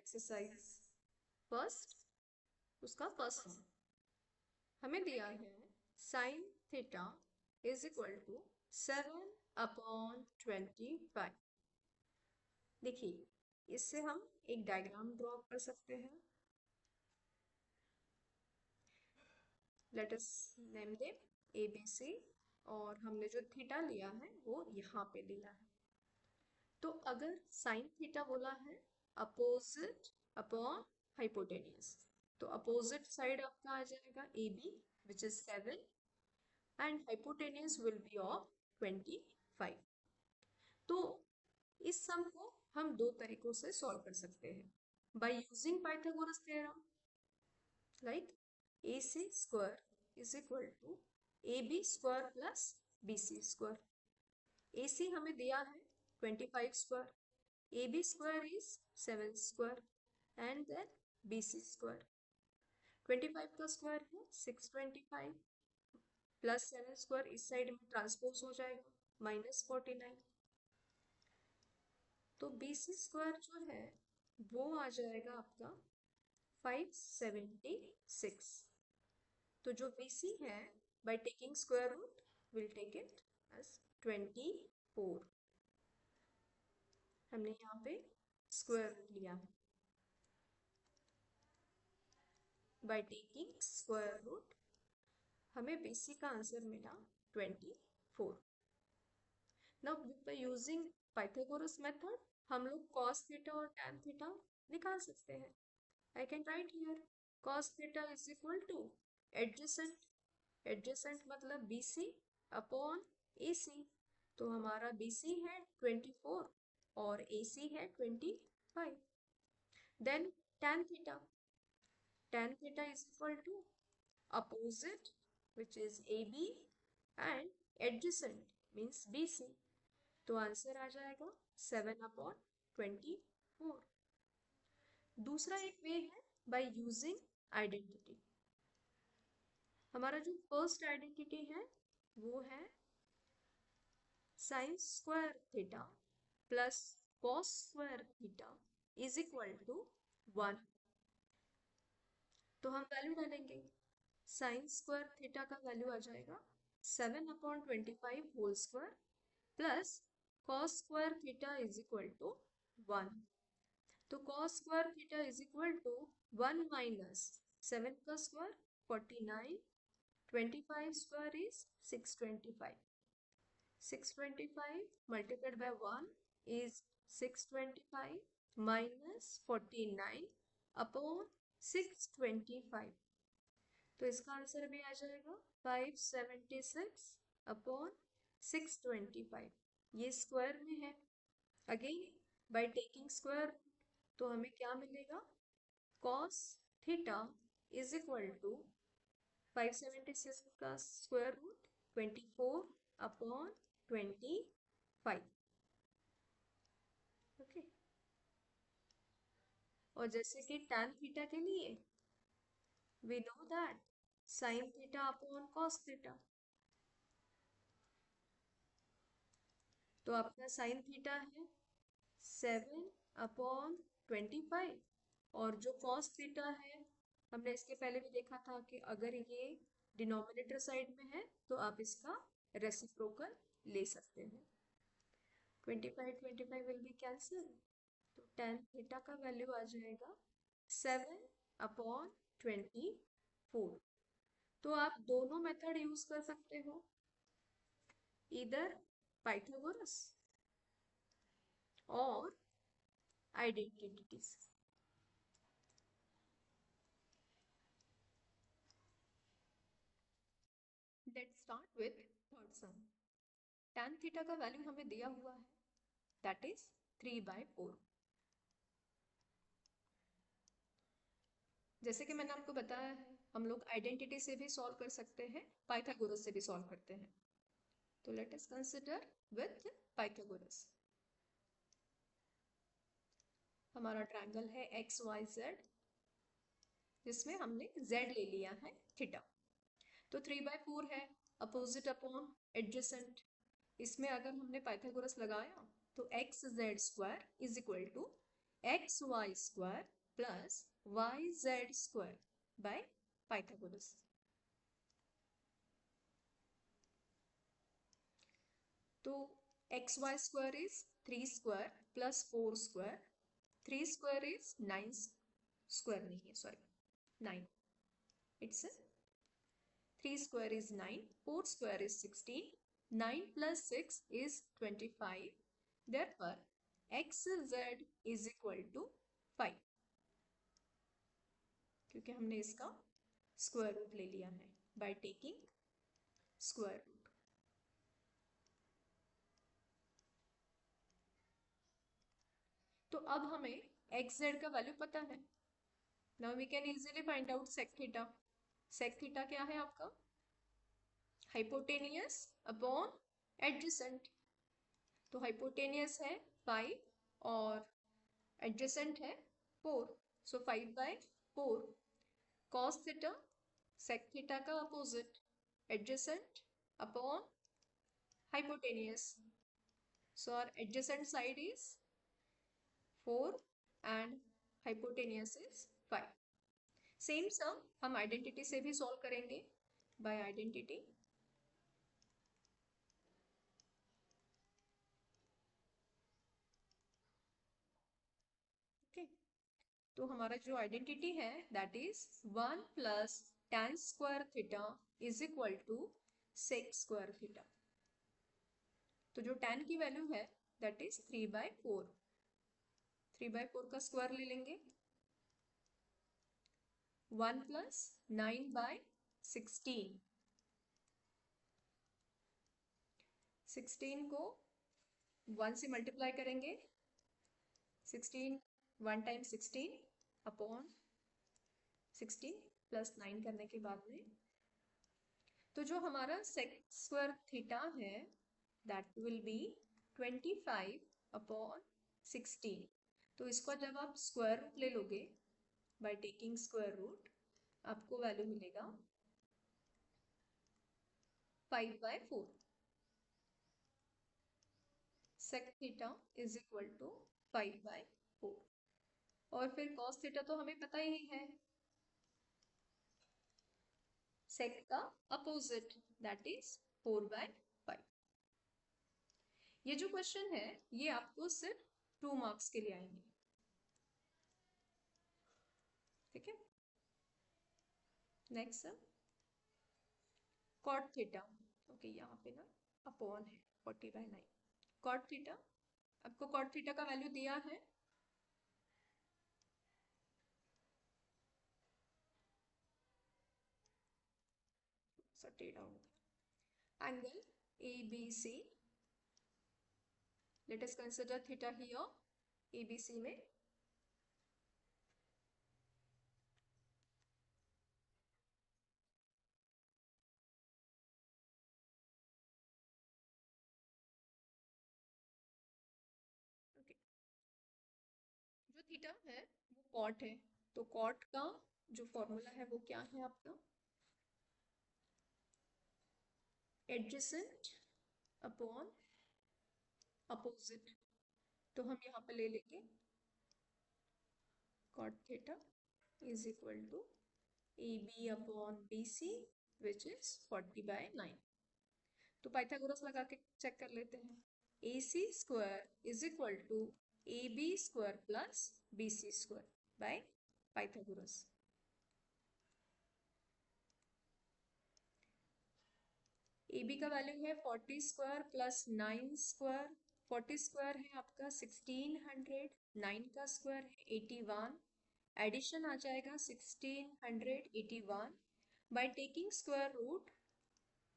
Exercise first, उसका first sum हमें दिया है sine theta is equal to 7/25। देखिए, इससे हम एक डायग्राम ड्रॉ कर सकते हैं। Let us name them A B C, और हमने जो थीटा लिया है वो यहाँ पे लिया है। तो अगर साइन थीटा बोला है अपोजिट अपॉन हाइपोटेन्यूज, तो अपोजिट साइड आपका आ जाएगा A B which is 7 and hypotenuse will be of 25। तो इस सम को हम दो तरीकों से सॉल्व कर सकते हैं, by using Pythagoras theorem, like A C square is equal to A B square plus B C square. A C हमें दिया है 25 square, A B square is 7 square and then B C square. 25 का square है 625 plus 7 square इस side में transpose हो जाएगा -49। तो बी सी स्क्वायर जो है वो आ जाएगा आपका 576। तो जो बी सी है by taking square root will take it as 24। हमने यहाँ पे स्क्वायर रूट लिया है, बाय टेकिंग स्क्वायर रूट हमें बीसी का आंसर मिला 24। Now by using Pythagoras method हम लोग cos थीटा और tan थीटा निकाल सकते हैं। I can write here cos theta is equal to adjacent, adjacent मतलब BC अपॉन AC। तो हमारा BC है 24 और AC है 25। Then tan theta, tan theta is equal to opposite which is AB and adjacent means BC। तो answer आ जाएगा 7/24। दूसरा एक वे है बाय यूजिंग आइडेंटिटी। हमारा जो फर्स्ट आइडेंटिटी है वो है sine square theta plus cos square theta is equal to 1। तो हम वैल्यू डालेंगे, साइन स्क्वायर थीटा का वैल्यू आ जाएगा 7/25 whole square plus cos square theta is equal to 1। तो cos square theta is equal to 1 minus 7 का square 49, 25 square is 625, 625 multiplied by 1 is 625 minus 49 upon 625। तो इसका आंसर भी आ जाएगा 576 अपॉन 625। ये स्क्वायर में है, अगेन बाय टेकिंग स्क्वायर तो हमें क्या मिलेगा, cos theta is equal to 576 का स्क्वायर रूट 24 अपॉन 25। ओके, और जैसे कि tan थीटा के लिए we know that sin theta upon cos theta। तो आपका sin थीटा है 7/25 और जो cos थीटा है हमने इसके पहले भी देखा था कि अगर ये डिनोमिनेटर साइड में है तो आप इसका रेसिप्रोकल ले सकते हैं। 25 विल बी कैंसिल, तो tan थीटा का वैल्यू आ जाएगा 7/24। तो आप दोनों मेथड यूज कर सकते हो, इधर पाइथागोरस और identities. Let's start with third some. tan theta का वैल्यू हमें दिया हुआ है दैट इज 3/4। जैसे कि मैंने आपको बताया है हम लोग आइडेंटिटी से भी सॉल्व कर सकते हैं, पाइथागोरस से भी सॉल्व करते हैं। तो let us consider with Pythagoras. हमारा ट्रायंगल है XYZ जिसमें हमने Z ले लिया है थीटा। तो 3/4 है, अपोजिट अपॉन एडजेसेंट। इसमें अगर हमने पाइथागोरस लगाया तो XZ square is equal to XY square plus Y Z square by Pythagoras. तो X Y square is 3 square plus 4 square, 3 square is 9 square नहीं है, sorry 9, it's 3 square is 9, 4 square is 16, 9 plus 6 is 25. Therefore, xz is equal to 5, क्योंकि हमने इसका square root ले लिया है by taking square root. तो अब हमें xz का वैल्यू पता है। Now we can easily find out sec theta. Sec theta क्या है आपका? Hypotenuse upon adjacent. तो हाइपोटेनियस है 5 और एडजेसेंट है 4, so 5/4। Cos theta sec theta का अपोजिट, adjacent upon hypotenuse, so our adjacent side is 4 and hypotenuse is 5। Same सम हम आइडेंटिटी से भी सॉल्व करेंगे बाय आइडेंटिटी। ओके, तो हमारा जो आइडेंटिटी है that is 1 plus tan square theta is equal to sec square theta. तो जो tan की वैल्यू है दैट इज 3/4, 3/4 का स्क्वायर ले लेंगे, 1 प्लस 9/16, 16 को 1 से मल्टीप्लाई करेंगे, 16 1 टाइम 16 अपॉन 16 प्लस 9 करने के बाद में, तो जो हमारा सेक स्क्वायर थीटा है दैट विल बी 25/16। तो इसको जब आप स्क्वायर रूट ले लोगे बाय टेकिंग स्क्वायर रूट, आपको वैल्यू मिलेगा 5/4। Sec theta is equal to 5/4। और फिर कॉस थीटा तो हमें पता ही है, सेक का अपोजिट दैट इज 4/5। ये जो क्वेश्चन है ये आपको सिर्फ 2 मार्क्स के लिए आएंगे, ठीक है। Next sir cot theta, okay यहाँ पे ना अपॉन है 40/9। कॉट थीटा, आपको कॉट थीटा का वैल्यू दिया है, angle ABC, let us consider theta here ABC में। ओके, जो थीटा है वो कॉट है, तो कॉट का जो फॉर्मूला है वो क्या है आपका, एडजेसेंट अपॉन अपोजिट। तो हम यहाँ पे ले लेंगे cot theta is equal to AB upon BC which is 40/9। तो पाइथागोरस लगा के चेक कर लेते हैं, AC square is equal to AB square plus BC square by Pythagoras. AB का वैल्यू है 40 स्क्वायर प्लस 9 स्क्वायर, 40 स्क्वायर है आपका 1600, 9 का स्क्वायर है 81, एडिशन आ जाएगा 1681। By taking square root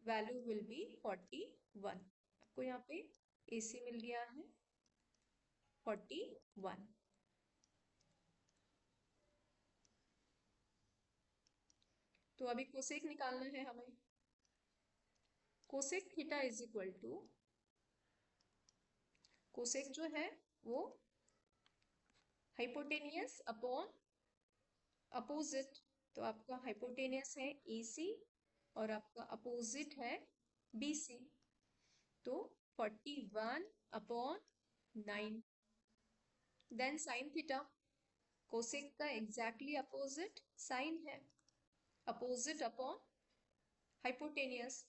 value will be 41। आपको यहाँ पे AC मिल गया है 41। तो अभी कोसेक निकालना है हमें। Cosec theta is equal to, cosec जो है वो हाइपोटेनियस अपॉन अपोजिट, तो आपका हाइपोटेनियस है AC और आपका अपोजिट है BC, तो 41/9। देन साइन थीटा, कोसेक का एग्जैक्टली अपोजिट साइन है, अपोजिट अपॉन हाइपोटेनियस,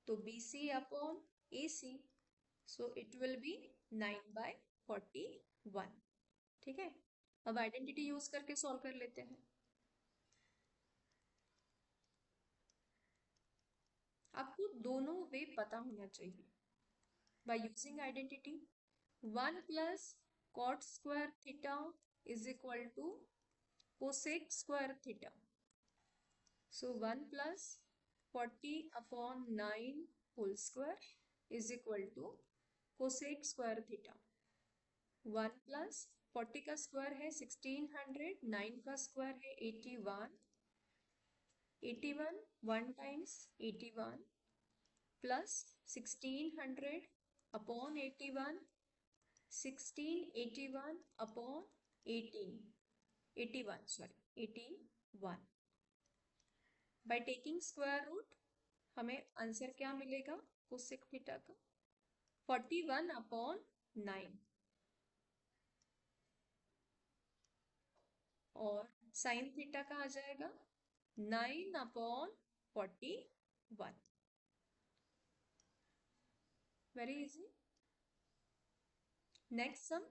तो BC upon AC, so it will be 9/41। ठीक है, अब आइडेंटिटी यूज करके सॉल्व कर लेते हैं। आपको दोनों वे पता होना चाहिए। By using identity 1 plus cot square theta is equal to cosec square theta, so 1 plus 40/9 whole square is equal to cosec square theta. 1 plus 40 का स्क्वायर है 1600, 9 का स्क्वायर है 81, 81 1 टाइम्स 81 प्लस 1600 upon 81, 1681 upon 18, 81 sorry 81। By taking square root हमें answer क्या मिलेगा cosec theta का? 41/9, और साइन थीटा का आ जाएगा 9/41। Very easy. Next sum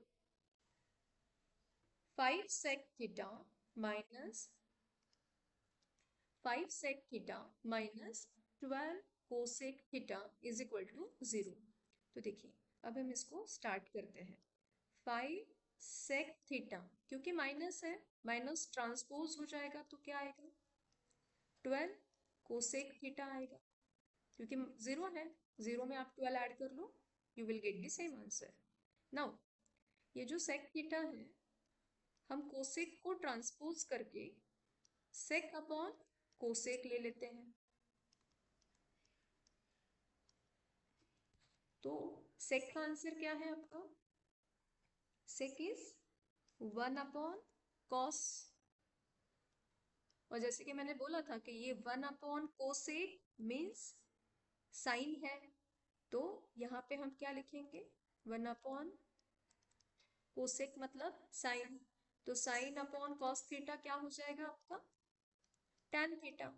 5 sec theta minus 5 sec theta minus 12 cosec theta is equal to 0। तो देखिए अब हम इसको स्टार्ट करते हैं। 5 sec थीटा, क्योंकि माइनस है, माइनस ट्रांसपोज हो जाएगा तो क्या आएगा? 12 कोसेक थीटा आएगा, क्योंकि 0 है, 0 में आप 12 ऐड कर लो, you will get the same answer. Now ये जो sec थीटा है, हम कोसेक को ट्रांसपोज करके sec अपॉन कोसेक ले लेते हैं, तो sec का आंसर क्या है आपका? sec इज 1/cos, और जैसे कि मैंने बोला था कि ये 1/कोसेक मीन्स साइन है, तो यहाँ पे हम क्या लिखेंगे? 1/कोसेक मतलब साइन, तो साइन अपॉन कॉस थीटा क्या हो जाएगा आपका? tan theta.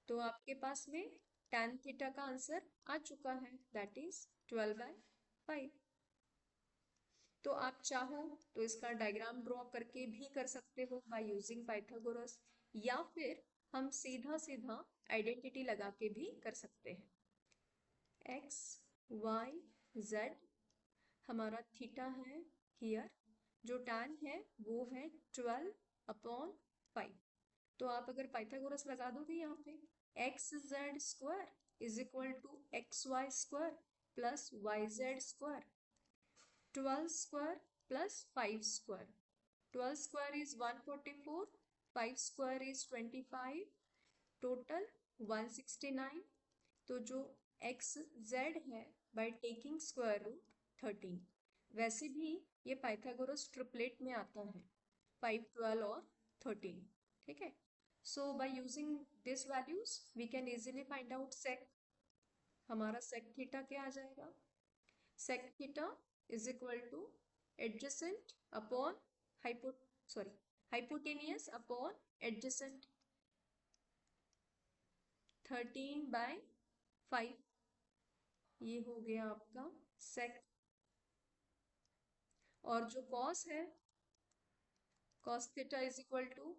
तो आपके पास में tan थीटा का आंसर आ चुका है, दैट इज 12/5। तो आप चाहो तो इसका डायग्राम ड्रॉ करके भी कर सकते हो बाय यूजिंग पाइथागोरस, या फिर हम सीधा सीधा आइडेंटिटी लगा के भी कर सकते हैं। x y z हमारा थीटा है हियर, जो tan है वो है 12/5। तो आप अगर पाइथागोरस लगा दोगे यहाँ पे, X Z square is equal to X Y square plus Y Z square, 12 square plus 5 square, 12 square is 144, 5 square is 25, total 169। तो जो एक्स जेड है बाय टेकिंग स्क्वायर रूट 13, वैसे भी ये पाइथागोरस ट्रिपलेट में आता है, 5 12 और 13। ठीक है, so by using this values we can easily find out sec। हमारा sec थीटा क्या आ जाएगा? sec theta is equal to adjacent upon hypotenuse upon adjacent, 13/5, ये हो गया आपका sec। और जो cos है, cos theta is equal to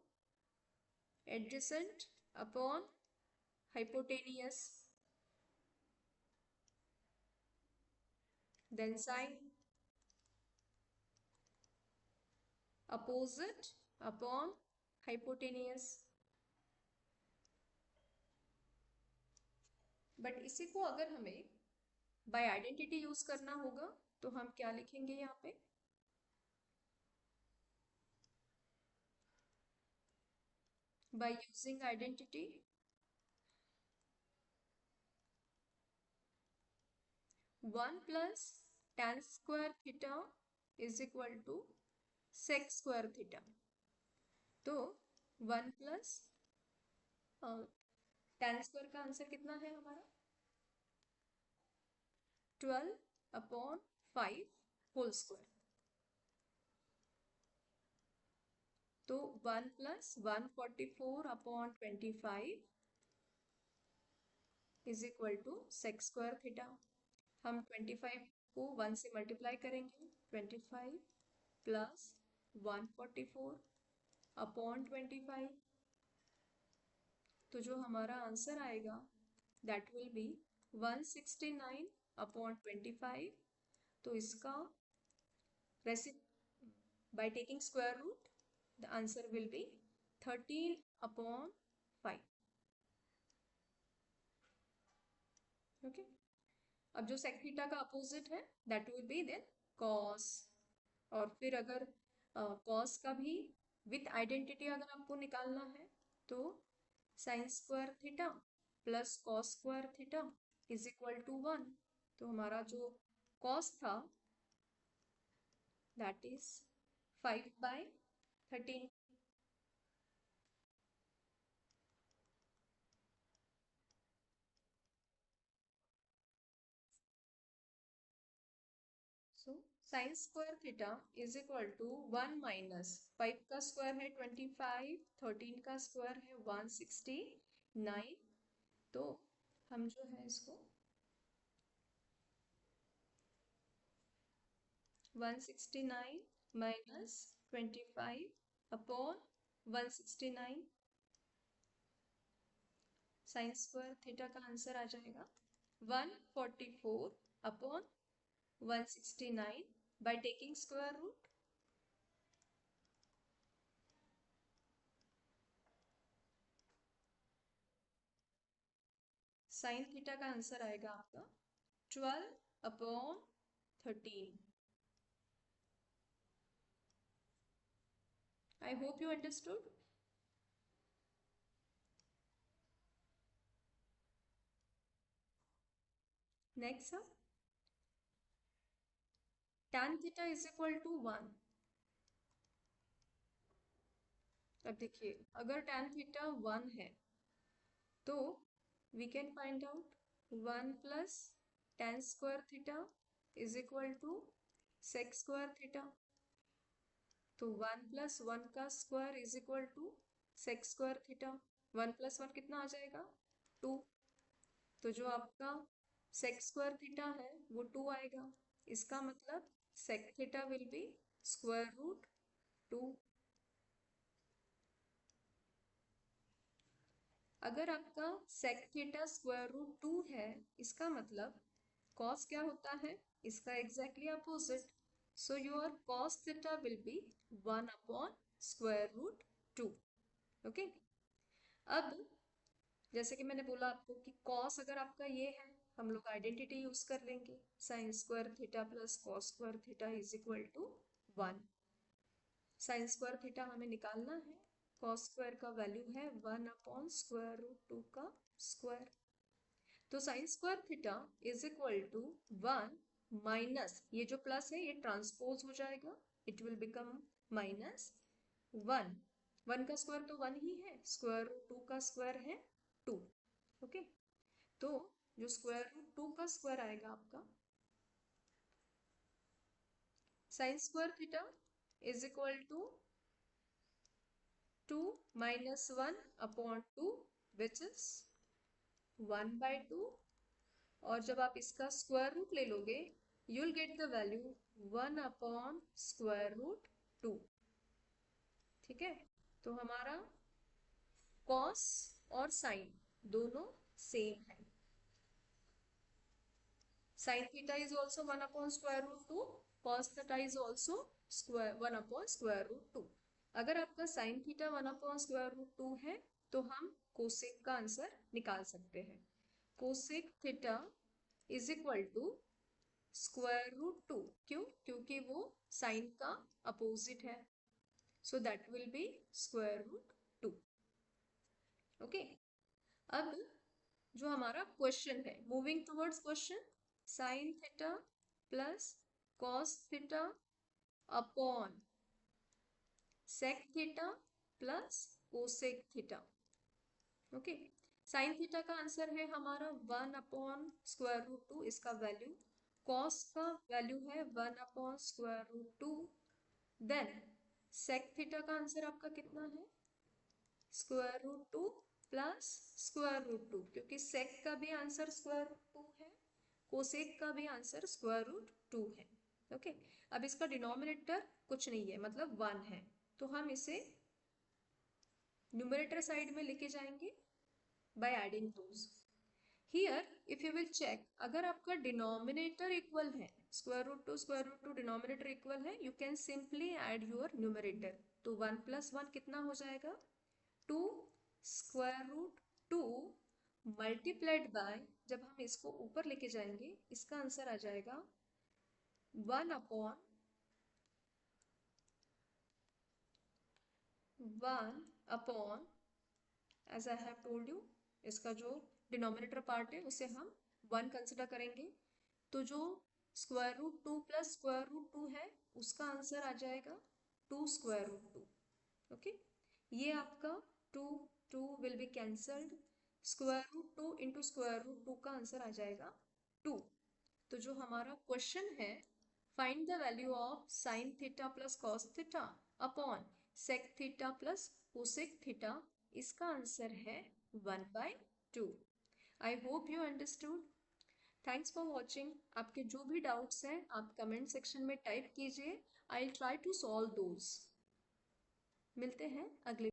adjacent upon hypotenuse, then sin opposite upon hypotenuse। But इसी को अगर हमें बाय आइडेंटिटी यूज करना होगा तो हम क्या लिखेंगे यहाँ पे? By using identity 1 plus tan square theta is equal to sec square theta, तो 1 प्लस tan स्क्वायर का आंसर कितना है हमारा? 12/5 होल स्क्वायर। तो 1 plus 144/25 is equal to sec square theta. हम 25 को 1 से मल्टीप्लाई करेंगे, 25 प्लस 144/25, तो जो हमारा आंसर आएगा दैट विल बी 169/25। तो इसका by taking square root the answer will be 13/5। Okay, अब जो sec थीटा का अपोजिट है that will be then cos। और फिर अगर cos का भी विथ आइडेंटिटी अगर आपको निकालना है तो sin square theta plus cos square theta is equal to 1। तो हमारा जो cos था that is 5/13। So sine square theta is equal to 1 minus 5 का स्क्वायर है 25, 13 का स्क्वायर है 169। तो हम जो है इसको 169 माइनस 25/169 साइन स्क्वायर थीटा का आंसर आ जाएगा 144/169 by taking square root। Sign theta का आंसर आएगा आपका 12/13। I hope you understood. Next up, tan theta is equal to 1। अब देखिए अगर tan theta 1 है तो we can find out 1 plus tan square theta is equal to sec square theta। तो 1 plus 1 का square is equal to sec square theta। 1 plus 1 कितना आ जाएगा 2। तो जो आपका sec square theta है वो 2 आएगा। इसका मतलब sec theta will be square root 2। अगर आपका sec theta square root 2 है इसका मतलब cos क्या होता है इसका exactly opposite। So your cos theta will be 1/square root 2। Okay, अब जैसे कि मैंने बोला आपको कि cos अगर आपका ये है हम लोग आइडेंटिटी यूज कर लेंगे sin square theta plus cos square theta is equal to 1। sin square theta हमें निकालना है, cos स्क्वायर का वैल्यू है 1/square root 2 का स्क्वायर। तो sin square theta is equal to 1 minus ये जो प्लस है ये ट्रांसपोज हो जाएगा, इट विल बिकम माइनस 1। 1 का स्क्वायर तो 1 ही है, स्क्वायर रूट 2 का स्क्वायर है 2। ओके, तो जो स्क्वायर रूट 2 का स्क्वायर आएगा आपका sine square theta is equal to 2 minus 1/2 which is 1/2। और जब आप इसका स्क्वायर रूट ले लोगे you will get the value 1/square root 2। ठीक है, तो हमारा cos और sin दोनों सेम है। sin theta is also 1/square root 2, cos theta is also 1/square root 2। अगर आपका sin theta 1/square root 2 है तो हम cosec का आंसर निकाल सकते हैं। cosec theta is equal to square root 2। क्यों? क्योंकि वो sin का अपोजिट है, so that will be square root 2। Okay, अब जो हमारा क्वेश्चन है moving towards question, sine theta plus cos theta upon sec theta plus cosec theta. Okay, sine theta का आंसर है हमारा 1/square root 2, इसका वैल्यू कॉस का वैल्यू है 1/√2। देन सेक थीटा का आंसर आपका कितना है? √2 प्लस √2, क्योंकि सेक का भी आंसर √2 है, कोसेक का भी आंसर √2 है। ओके, अब इसका डिनोमिनेटर कुछ नहीं है, मतलब 1 है, तो हम इसे न्यूमरेटर साइड में लेके जाएंगे by adding those. Here if you will check, अगर आपका डिनोमिनेटर इक्वल है, √2 डिनोमिनेटर इक्वल है, you can simply add your numerator. तो 1 + 1 कितना हो जाएगा? 2 √2 मल्टीप्लाइड बाय, जब हम इसको ऊपर लेके जाएंगे इसका आंसर आ जाएगा 1/, as I have told you, इसका जो डिनोमिनेटर पार्ट है उसे हम 1 कंसिडर करेंगे, तो जो √2 प्लस √2 है उसका आंसर आ जाएगा 2 √2। ओके, ये आपका 2 2 विल बी कैंसल्ड, √2 इंटू √2 का आंसर आ जाएगा 2। तो जो हमारा क्वेश्चन है, find the value of sine theta plus cos theta upon sec theta plus cosec theta, इसका आंसर है 1/2। I hope you understood. Thanks for watching. आपके जो भी डाउट्स हैं आप कमेंट सेक्शन में टाइप कीजिए, I try to solve those. मिलते हैं अगले